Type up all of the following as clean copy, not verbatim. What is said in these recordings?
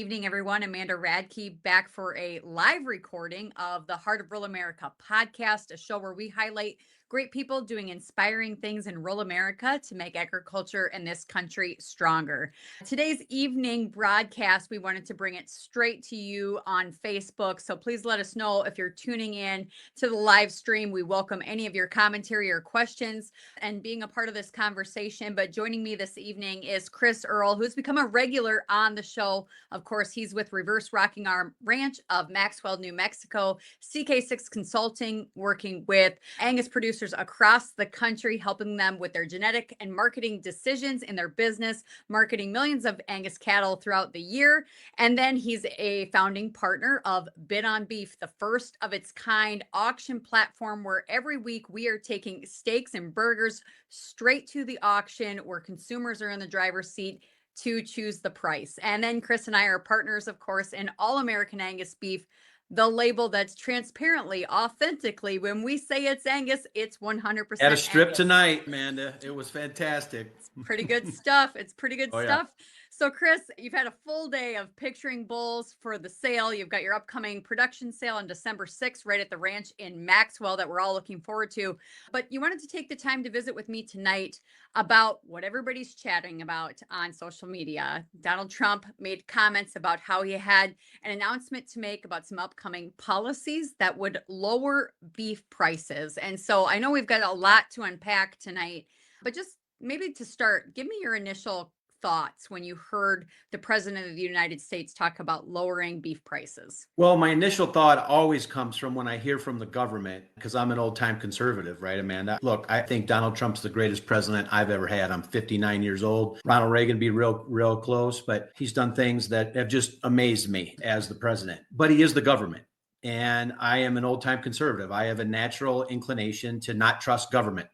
Evening, everyone. Amanda Radke back for a live recording of the Heart of Rural America podcast, a show where we highlight great people doing inspiring things in rural America to make agriculture in this country stronger. Today's evening broadcast, we wanted to bring it straight to you on Facebook. So please let us know if you're tuning in to the live stream. We welcome any of your commentary or questions and being a part of this conversation. But joining me this evening is Chris Earl, who's become a regular on the show. Of course, he's with Reverse Rocking Arm Ranch of Maxwell, New Mexico, CK6 Consulting, working with Angus producers across the country, helping them with their genetic and marketing decisions in their business, marketing millions of Angus cattle throughout the year. And then he's a founding partner of Bid on Beef, the first of its kind auction platform where every week we are taking steaks and burgers straight to the auction where consumers are in the driver's seat to choose the price. And then Chris and I are partners, of course, in All American Angus Beef, the label that's transparently, authentically, when we say it's Angus, it's 100% Had a strip Angus. tonight, Amanda. It was fantastic. It's pretty good stuff. It's pretty good Oh, yeah. stuff. So, Chris, you've had a full day of picturing bulls for the sale. You've got your upcoming production sale on December 6th, right at the ranch in Maxwell that we're all looking forward to. But you wanted to take the time to visit with me tonight about what everybody's chatting about on social media. Donald Trump made comments about how he had an announcement to make about some upcoming policies that would lower beef prices. And so I know we've got a lot to unpack tonight, but just maybe to start, give me your initial thoughts when you heard the president of the United States talk about lowering beef prices. Well, my initial thought always comes from when I hear from the government, because I'm an old-time conservative, right, Amanda? Look, I think Donald Trump's the greatest president I've ever had. I'm 59 years old. Ronald Reagan be real close, but he's done things that have just amazed me as the president. But he is the government. And I am an old-time conservative. I have a natural inclination to not trust government.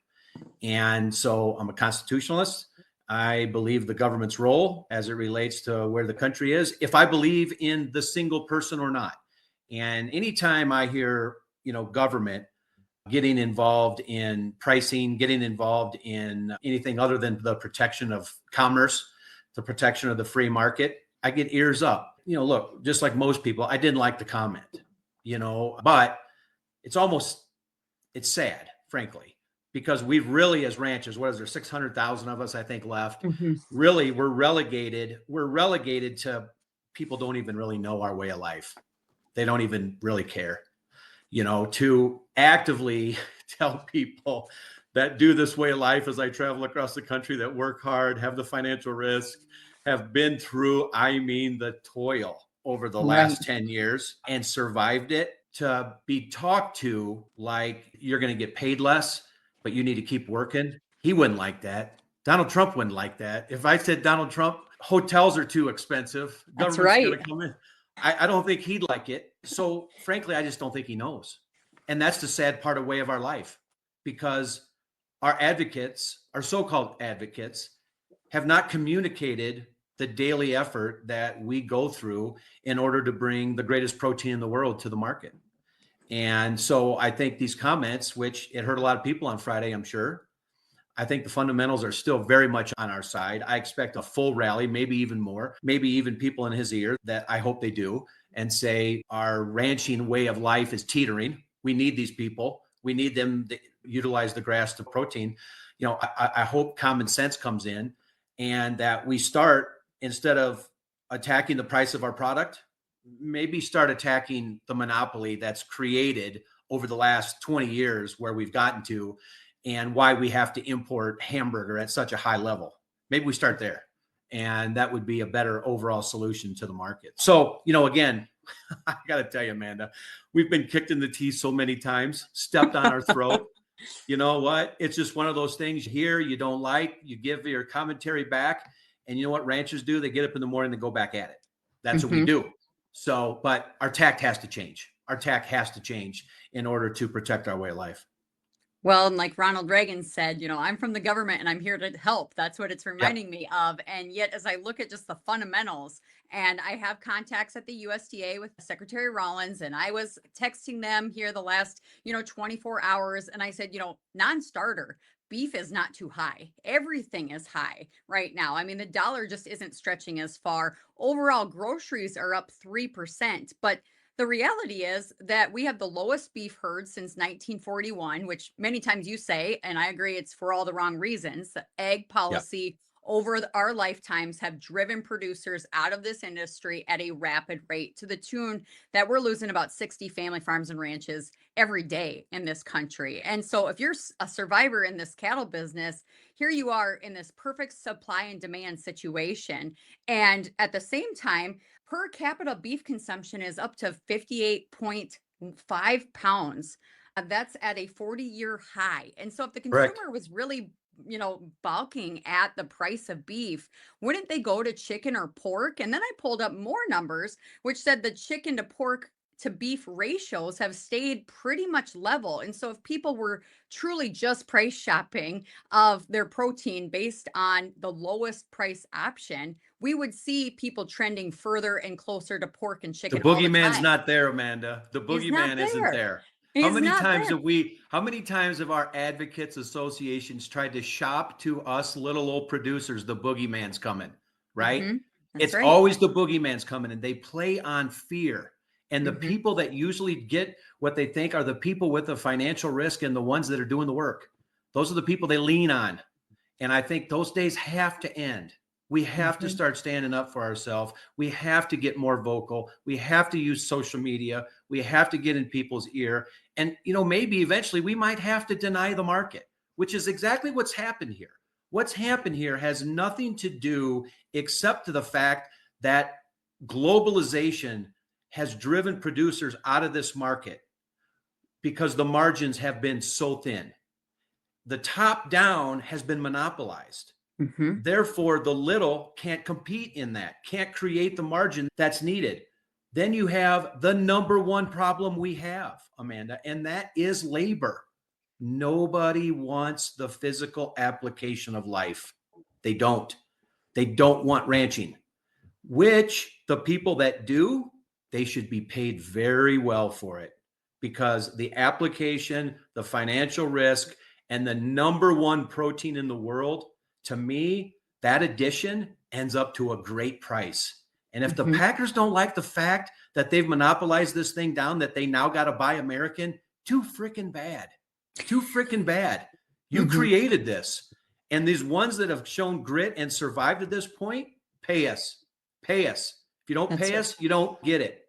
And so I'm a constitutionalist. I believe the government's role as it relates to where the country is, if I believe in the single person or not. And anytime I hear, government getting involved in pricing, getting involved in anything other than the protection of commerce, the protection of the free market, I get ears up. Look, just like most people, I didn't like the comment, but it's sad, frankly. Because we've really, as ranchers, what is there, 600,000 of us, I think, left. Really, we're relegated to people don't even really know our way of life. They don't even really care, to actively tell people that do this way of life as I travel across the country, that work hard, have the financial risk, have been through, the toil over the last 10 years and survived it, to be talked to like you're going to get paid less, but you need to keep working. He wouldn't like that. Donald Trump wouldn't like that. If I said, Donald Trump, hotels are too expensive, That's government's right. going to come in, I don't think he'd like it. So frankly, I just don't think he knows. And that's the sad part of way of our life, because our advocates, our so-called advocates, have not communicated the daily effort that we go through in order to bring the greatest protein in the world to the market. And so I think these comments, which it hurt a lot of people on Friday, I'm sure, I think the fundamentals are still very much on our side. I expect a full rally, maybe even more, maybe even people in his ear that I hope they do and say our ranching way of life is teetering. We need these people. We need them to utilize the grass to protein. I hope common sense comes in and that we start, instead of attacking the price of our product, maybe start attacking the monopoly that's created over the last 20 years where we've gotten to and why we have to import hamburger at such a high level. Maybe we start there, and that would be a better overall solution to the market. So, again, I got to tell you, Amanda, we've been kicked in the teeth so many times, stepped on our throat. You know what? It's just one of those things here you don't like, you give your commentary back, and you know what ranchers do? They get up in the morning and go back at it. That's what we do. So, but our tact has to change. Our tact has to change in order to protect our way of life. Well, and like Ronald Reagan said, I'm from the government and I'm here to help. That's what it's reminding me of. And yet, as I look at just the fundamentals, and I have contacts at the USDA with Secretary Rollins, and I was texting them here the last, 24 hours. And I said, non-starter, beef is not too high. Everything is high right now. I mean, the dollar just isn't stretching as far. Overall, groceries are up 3%. But the reality is that we have the lowest beef herd since 1941, which many times you say, and I agree, it's for all the wrong reasons. The egg Yeah. policy over our lifetimes have driven producers out of this industry at a rapid rate to the tune that we're losing about 60 family farms and ranches every day in this country. And so if you're a survivor in this cattle business, here you are in this perfect supply and demand situation. And at the same time, per capita beef consumption is up to 58.5 pounds. That's at a 40-year high. And so if the Correct. consumer was really balking at the price of beef, wouldn't they go to chicken or pork? And then I pulled up more numbers, which said the chicken to pork to beef ratios have stayed pretty much level. And so if people were truly just price shopping of their protein based on the lowest price option, we would see people trending further and closer to pork and The chicken all the boogeyman's time. not there, Amanda. The He's not boogeyman isn't there. there. He's not there. How many times have our advocates associations tried to shop to us little old producers? The boogeyman's coming, right? Hmm. That's It's right. always the boogeyman's coming, and they play on fear. And the Hmm. people that usually get what they think are the people with the financial risk and the ones that are doing the work. Those are the people they lean on. And I think those days have to end. We have to Hmm. start standing up for ourselves. We have to get more vocal. We have to use social media. We have to get in people's ear. And, maybe eventually we might have to deny the market, which is exactly what's happened here. What's happened here has nothing to do except to the fact that globalization has driven producers out of this market because the margins have been so thin. The top down has been monopolized. Hmm. Therefore, the little can't compete in that, can't create the margin that's needed. Then you have the number one problem we have, Amanda, and that is labor. Nobody wants the physical application of life. They don't. They don't want ranching, which the people that do, they should be paid very well for it because the application, the financial risk, and the number one protein in the world, to me, that addition ends up to a great price. And if the Hmm. Packers don't like the fact that they've monopolized this thing down, that they now got to buy American, too freaking bad. Too freaking bad. You Hmm. created this. And these ones that have shown grit and survived to this point, pay us. Pay us. If you don't That's pay right. us, you don't get it.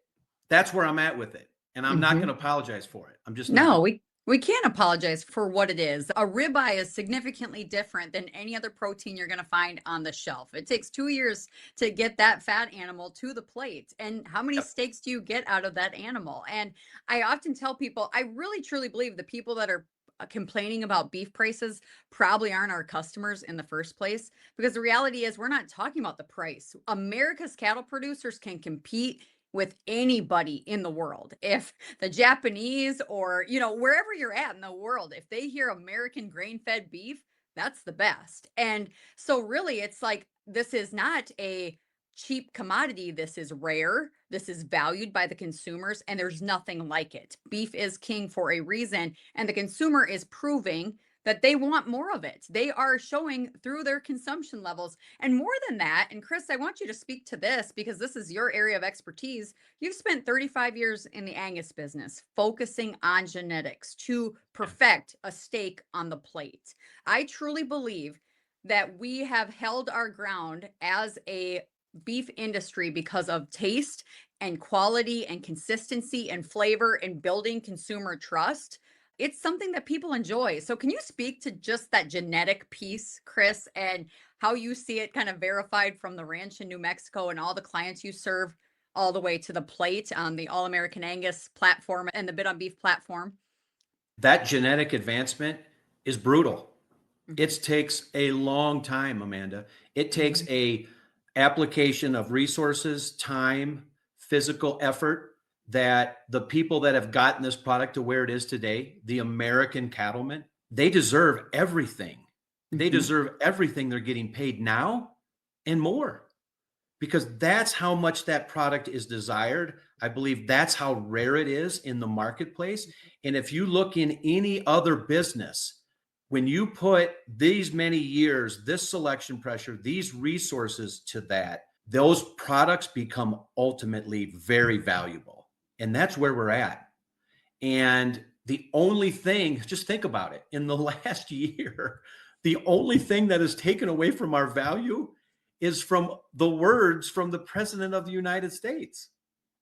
That's where I'm at with it. And I'm not going Hmm. to apologize for it. I'm just No, not. we can't apologize for what it is. A ribeye is significantly different than any other protein you're going to find on the shelf. It takes 2 years to get that fat animal to the plate. And how many Yep. steaks do you get out of that animal? And I often tell people, I really truly believe the people that are complaining about beef prices probably aren't our customers in the first place, because the reality is we're not talking about the price. America's cattle producers can compete with anybody in the world. If the Japanese or, wherever you're at in the world, if they hear American grain fed beef, that's the best. And so, really, it's like this is not a cheap commodity. This is rare. This is valued by the consumers, and there's nothing like it. Beef is king for a reason, and the consumer is proving that they want more of it. They are showing through their consumption levels. And more than that, and Chris, I want you to speak to this because this is your area of expertise. You've spent 35 years in the Angus business, focusing on genetics to perfect a steak on the plate. I truly believe that we have held our ground as a beef industry because of taste and quality and consistency and flavor and building consumer trust. It's something that people enjoy. So, can you speak to just that genetic piece, Chris, and how you see it kind of verified from the ranch in New Mexico and all the clients you serve all the way to the plate on the All American Angus platform and the Bit on Beef platform? That genetic advancement is brutal. Mhm. It takes a long time, Amanda. It takes Mhm. a application of resources, time, physical effort that the people that have gotten this product to where it is today, the American cattlemen, they deserve everything. They Mhm. deserve everything they're getting paid now and more because that's how much that product is desired. I believe that's how rare it is in the marketplace. And if you look in any other business, When you put these many years, this selection pressure, these resources to that, those products become ultimately very valuable. And that's where we're at. And the only thing, just think about it, in the last year, the only thing that is taken away from our value is from the words from the President of the United States.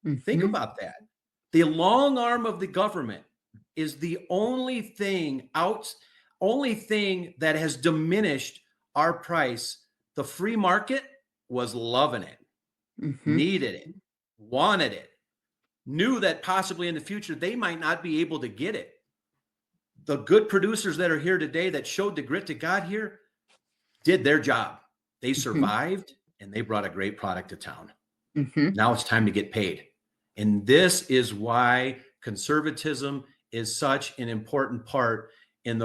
Think Mhm. about that. The long arm of the government is the only thing that has diminished our price. The free market was loving it, Mhm. needed it, wanted it, knew that possibly in the future they might not be able to get it. The good producers that are here today that showed the grit that got here did their job. They Mhm. survived and they brought a great product to town. Mhm. Now it's time to get paid. And this is why conservatism is such an important part and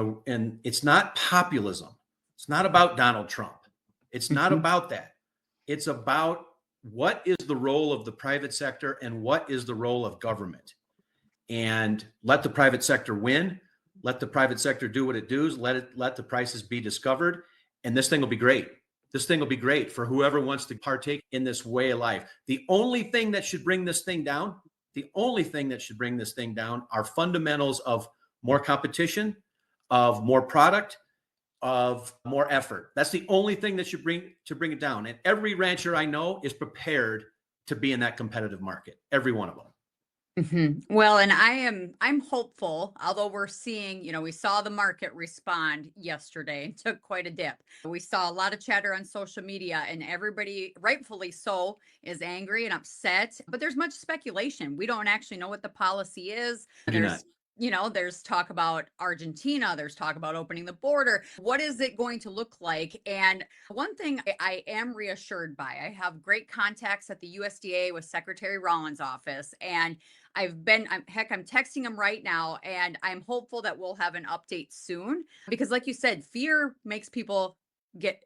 it's not populism. It's not about Donald Trump. It's not Mhm. about that. It's about what is the role of the private sector and what is the role of government. And let the private sector win. Let the private sector do what it does. Let the prices be discovered, and this thing will be great. This thing will be great for whoever wants to partake in this way of life. The only thing that should bring this thing down, are fundamentals of more competition, of more product, of more effort. That's the only thing that should bring it down. And every rancher I know is prepared to be in that competitive market. Every one of them. Well, and I'm hopeful, although we're seeing, we saw the market respond yesterday and took quite a dip. We saw a lot of chatter on social media, and everybody, rightfully so, is angry and upset. But there's much speculation. We don't actually know what the policy is. I do not. There's talk about Argentina, there's talk about opening the border. What is it going to look like? And one thing I am reassured by, I have great contacts at the USDA with Secretary Rollins' office, and I'm texting him right now, and I'm hopeful that we'll have an update soon because, like you said, fear makes people that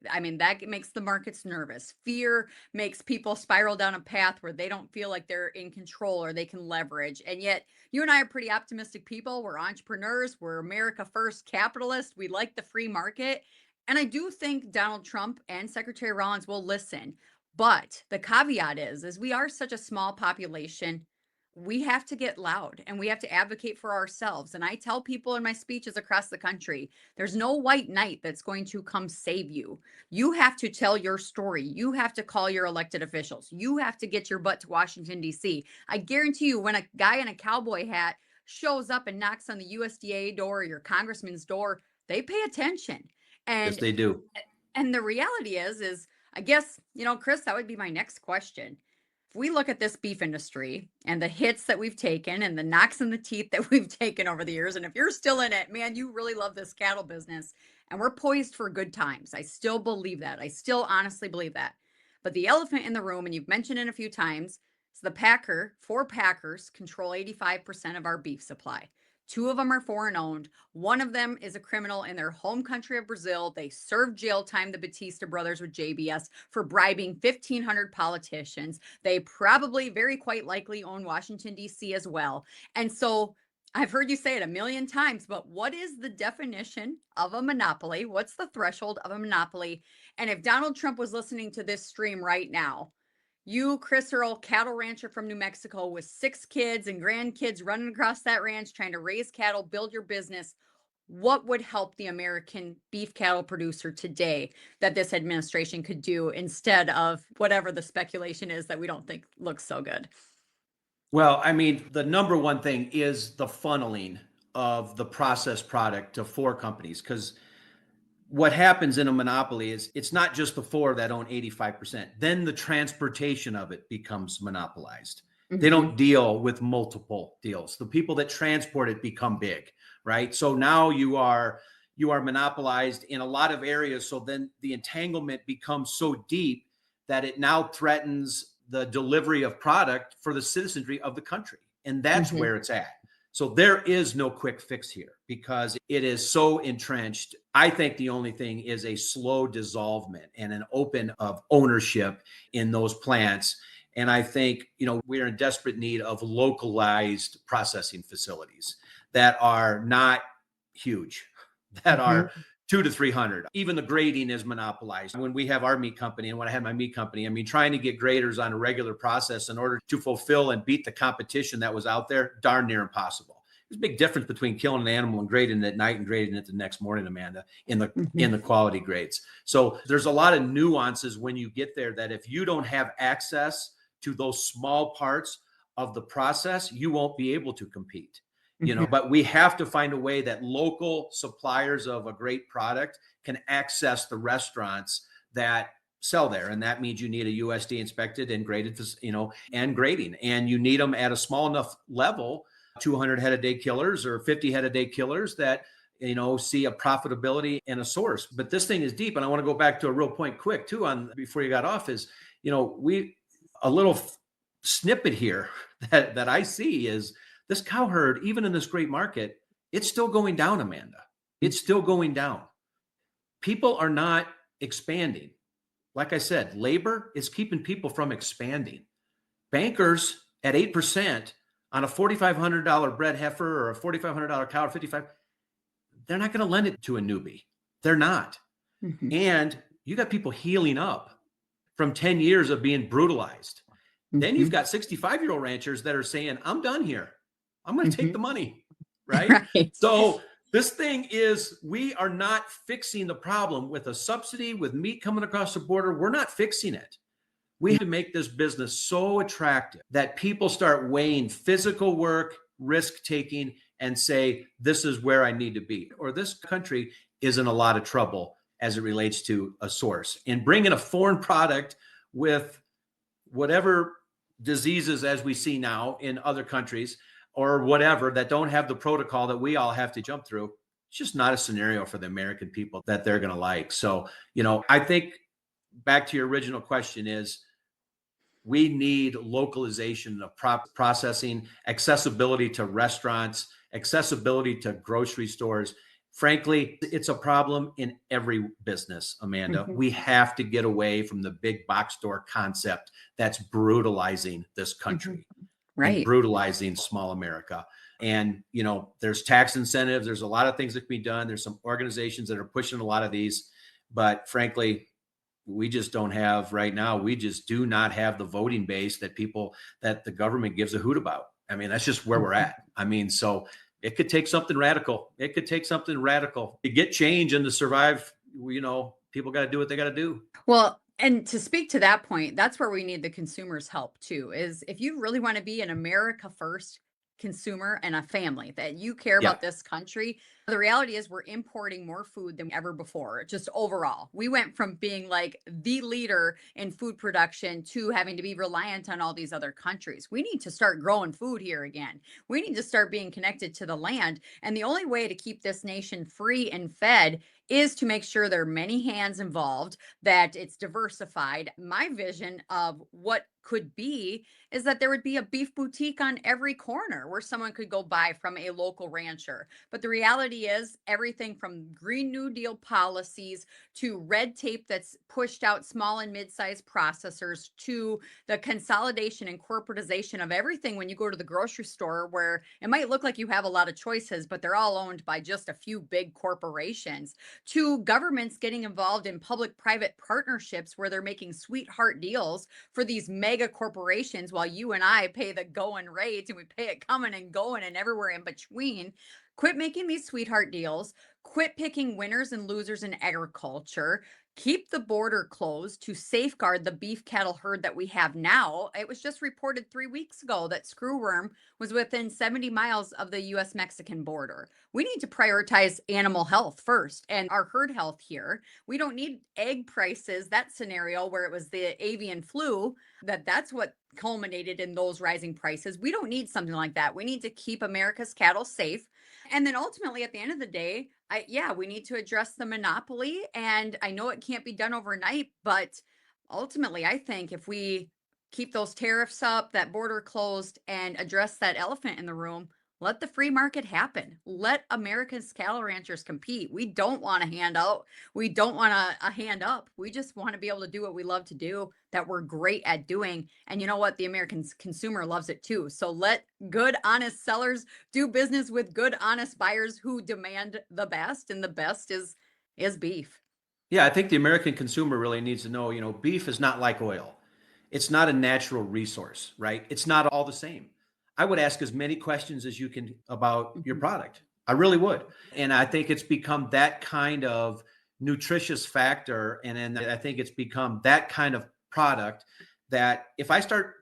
makes the markets nervous. Fear makes people spiral down a path where they don't feel like they're in control or they can leverage. And yet, you and I are pretty optimistic people. We're entrepreneurs, we're America first capitalists, we like the free market. And I do think Donald Trump and Secretary Rollins will listen. But the caveat is we are such a small population, we have to get loud and we have to advocate for ourselves. And I tell people in my speeches across the country, there's no white knight that's going to come save you. You have to tell your story. You have to call your elected officials. You have to get your butt to Washington, D.C. I guarantee you, when a guy in a cowboy hat shows up and knocks on the USDA door or your congressman's door, they pay attention. Yes, And they do. the reality is I guess, Chris, that would be my next question. If we look at this beef industry and the hits that we've taken and the knocks in the teeth that we've taken over the years, and if you're still in it, man, you really love this cattle business and we're poised for good times. I still believe that. I still honestly believe that. But the elephant in the room, and you've mentioned it a few times, is four packers control 85% of our beef supply. Two of them are foreign owned. One of them is a criminal in their home country of Brazil. They served jail time, the Batista brothers with JBS, for bribing 1,500 politicians. They probably, very quite likely, own Washington, D.C. as well. And so I've heard you say it a million times, but what is the definition of a monopoly? What's the threshold of a monopoly? And if Donald Trump was listening to this stream right now, you, Chris Earl, cattle rancher from New Mexico with 6 kids and grandkids running across that ranch, trying to raise cattle, build your business. What would help the American beef cattle producer today that this administration could do instead of whatever the speculation is that we don't think looks so good? Well, I mean, the number one thing is the funneling of the processed product to 4 companies. Because what happens in a monopoly is it's not just the 4 that own 85%. Then the transportation of it becomes monopolized. They Mm-hmm. don't deal with multiple deals. The people that transport it become big, right? So now you are monopolized in a lot of areas. So then the entanglement becomes so deep that it now threatens the delivery of product for the citizenry of the country. And that's Mm-hmm. where it's at. So there is no quick fix here because it is so entrenched. I think the only thing is a slow dissolvement and an open of ownership in those plants. And I think, we're in desperate need of localized processing facilities that are not huge, that Mhm. are 2 to 300. Even the grading is monopolized. When we have our meat company and when I had my meat company, I mean, trying to get graders on a regular process in order to fulfill and beat the competition that was out there, darn near impossible. There's a big difference between killing an animal and grading it at night and grading it the next morning, Amanda, in the Mhm. quality grades. So there's a lot of nuances when you get there that if you don't have access to those small parts of the process, you won't be able to compete. Mhm. But we have to find a way that local suppliers of a great product can access the restaurants that sell there, and that means you need a USD inspected and graded, and grading, and you need them at a small enough level, 200 head a day killers or 50 head a day killers, that see a profitability and a source. But this thing is deep, and I want to go back to a real point quick too on before you got off is, we a little snippet here that I see is this cow herd, even in this great market, it's still going down, Amanda. It's still going down. People are not expanding. Like I said, labor is keeping people from expanding. Bankers at 8% on a $4,500 bred heifer or a $4,500 cow or 55, they're not going to lend it to a newbie. They're not. Mhm. And you got people healing up from 10 years of being brutalized. Then you've Mhm. got 65-year-old ranchers that are saying, I'm done here. I'm going to take Mhm. the money. Right. Right. So this thing is, we are not fixing the problem with a subsidy with meat coming across the border. We're not fixing it. We have to make this business so attractive that people start weighing physical work, risk taking, and say, this is where I need to be, or this country is in a lot of trouble as it relates to a source. And bringing a foreign product with whatever diseases as we see now in other countries or whatever that don't have the protocol that we all have to jump through, it's just not a scenario for the American people that they're going to like. So, I think back to your original question is, we need localization of processing, accessibility to restaurants, accessibility to grocery stores. Frankly, it's a problem in every business, Amanda. Mhm. We have to get away from the big box store concept that's brutalizing this Mhm. country and Right. brutalizing small America. And, there's tax incentives, there's a lot of things that can be done. There's some organizations that are pushing a lot of these, but frankly, we just don't have right now. We just do not have the voting base that the government gives a hoot about. I mean, that's just where we're Mhm. at. I mean, so it could take something radical. It could take something radical to get change and to survive. People got to do what they got to do. Well, and to speak to that point, that's where we need the consumers' help too. Is if you really want to be an America first consumer and a family that you care Yeah. about this country, the reality is we're importing more food than ever before, just overall. We went from being like the leader in food production to having to be reliant on all these other countries. We need to start growing food here again. We need to start being connected to the land. And the only way to keep this nation free and fed is to make sure there are many hands involved, that it's diversified. My vision of what could be is that there would be a beef boutique on every corner where someone could go buy from a local rancher. But the reality is, everything from Green New Deal policies to red tape that's pushed out small and mid sized processors to the consolidation and corporatization of everything when you go to the grocery store, where it might look like you have a lot of choices, but they're all owned by just a few big corporations, to governments getting involved in public private partnerships where they're making sweetheart deals for these mega corporations while you and I pay the going rate, and we pay it coming and going and everywhere in between. Quit making these sweetheart deals. Quit picking winners and losers in agriculture. Keep the border closed to safeguard the beef cattle herd that we have now. It was just reported 3 weeks ago that screwworm was within 70 miles of the US Mexican border. We need to prioritize animal health first and our herd health here. We don't need egg prices, that scenario where it was the avian flu, that's what culminated in those rising prices. We don't need something like that. We need to keep America's cattle safe. And then ultimately at the end of the day, yeah, we need to address the monopoly, and I know it can't be done overnight, but ultimately I think if we keep those tariffs up, that border closed, and address that elephant in the room, Let the free market happen. Let America's cattle ranchers compete. We don't want a handout. We don't want a hand up. We just want to be able to do what we love to do, that we're great at doing. And you know what? The American consumer loves it too. So let good, honest sellers do business with good, honest buyers who demand the best. And the best is beef. Yeah, I think the American consumer really needs to know, beef is not like oil. It's not a natural resource, right? It's not all the same. I would ask as many questions as you can about your Mhm. product. I really would. And I think it's become that kind of nutritious factor. And then I think it's become that kind of product that if I start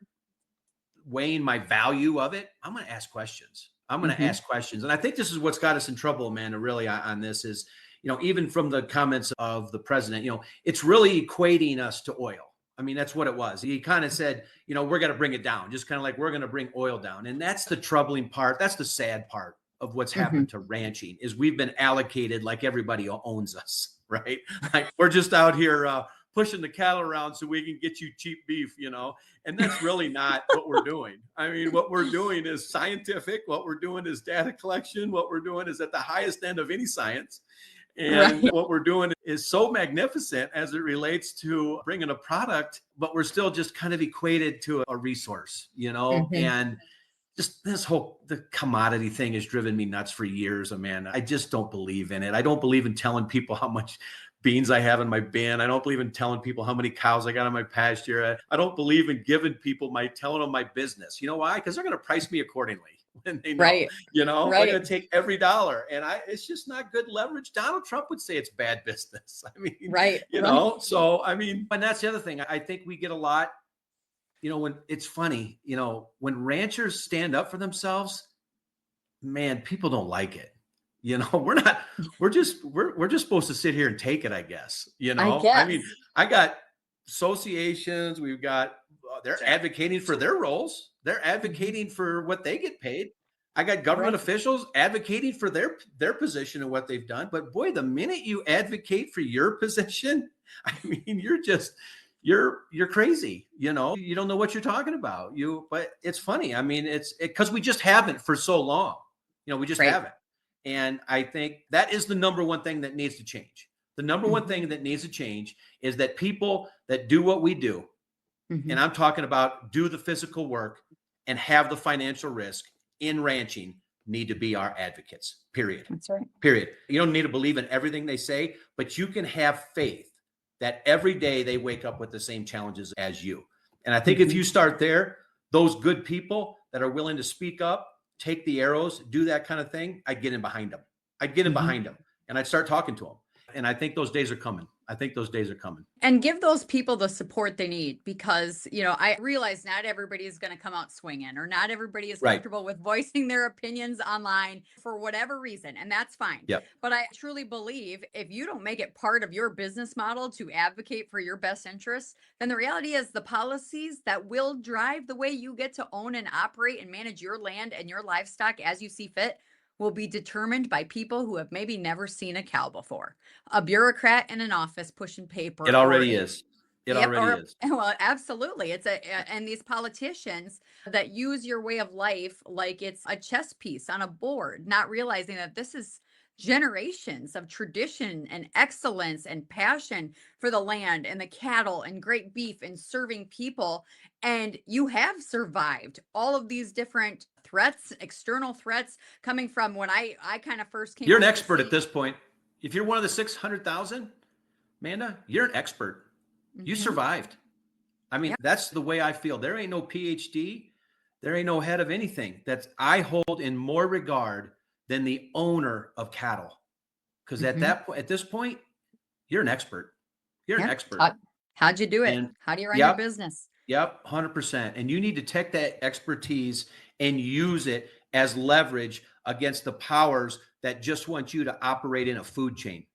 weighing my value of it, I'm going to ask questions. I'm going to Mhm. ask questions. And I think this is what's got us in trouble, Amanda, really on this is, even from the comments of the president, it's really equating us to oil. I mean, that's what it was. He kind of said, we're going to bring it down, just kind of like we're going to bring oil down. And that's the troubling part. That's the sad part of what's happened Mhm. to ranching is we've been allocated like everybody owns us, right? Like we're just out here pushing the cattle around so we can get you cheap beef, and that's really not what we're doing. I mean, what we're doing is scientific. What we're doing is data collection. What we're doing is at the highest end of any science. And Right. what we're doing is so magnificent as it relates to bringing a product, but we're still just kind of equated to a resource, Mhm. and just the commodity thing has driven me nuts for years, Amanda. I just don't believe in it. I don't believe in telling people how much beans I have in my bin. I don't believe in telling people how many cows I got in my pasture. I don't believe in telling them my business. You know why? Because they're going to price me accordingly when they know, Right. they're Right. going to take every dollar. And it's just not good leverage. Donald Trump would say it's bad business. I mean, Right. Right. so I mean, and that's the other thing. I think we get a lot, when it's funny, when ranchers stand up for themselves, man, people don't like it. We're not, we're just supposed to sit here and take it, I guess. I I mean, guess. I got associations, we've got, they're advocating for their roles, they're Mhm. advocating for what they get paid. I got government Right. officials advocating for their position and what they've done. But boy, the minute you advocate for your position, I mean, you're crazy. You don't know what you're talking about. But it's funny. I mean, it's because we just haven't for so long. We just Right. haven't. And I think that is the number one thing that needs to change. The number one Mhm. thing that needs to change is that people that do what we do, and Mhm. I'm talking about do the physical work and have the financial risk in ranching, need to be our advocates, period. That's right. Period. You don't need to believe in everything they say, but you can have faith that every day they wake up with the same challenges as you. And I think if Mhm. you start there, those good people that are willing to speak up, take the arrows, do that kind of thing, I'd get in behind them. I'd get in Mhm. behind them and I'd start talking to them. And I think those days are coming. I think those days are coming. And give those people the support they need because, I realize not everybody is going to come out swinging or not everybody is Right. comfortable with voicing their opinions online for whatever reason. And that's fine. Yep. But I truly believe if you don't make it part of your business model to advocate for your best interests, then the reality is the policies that will drive the way you get to own and operate and manage your land and your livestock as you see fit will be determined by people who have maybe never seen a cow before, a bureaucrat in an office pushing It paper, or already is. It yep, already or is. well, absolutely. And these politicians that use your way of life like it's a chess piece on a board, not realizing that this is generations of tradition and excellence and passion for the land and the cattle and great beef and serving people. And you have survived all of these different threats, external threats coming from when I kind of first came You're an onto the expert at scene. this point. If you're one of the 600,000, Amanda, you're an expert. You Hmm. survived. I mean, that's the way I feel. There ain't no PhD. There ain't no head of anything that I hold in more regard than the owner of cattle. Because at Hmm. that point, at this point, you're an expert. You're an Yeah. expert. How'd you do it? And How do you run your yep, business? yep, 100%. And you need to take that expertise and use it as leverage against the powers that just want you to operate in a food chain.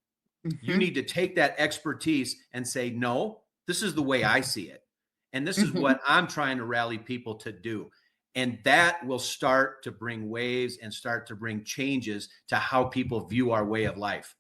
You Hmm. need to take that expertise and say, no, this is the way I see it. And this is Hmm. what I'm trying to rally people to do. And that will start to bring waves and start to bring changes to how people view our way of life.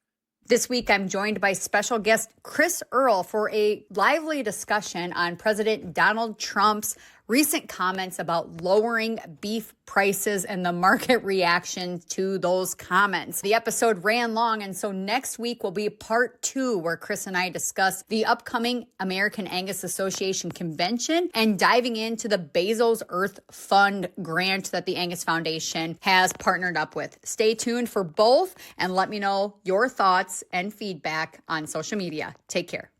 This week, I'm joined by special guest Chris Earl for a lively discussion on President Donald Trump's recent comments about lowering beef prices and the market reaction to those comments. The episode ran long, and so next week will be part 2, where Chris and I discuss the upcoming American Angus Association convention and diving into the Bezos Earth Fund grant that the Angus Foundation has partnered up with. Stay tuned for both and let me know your thoughts and feedback on social media. Take care.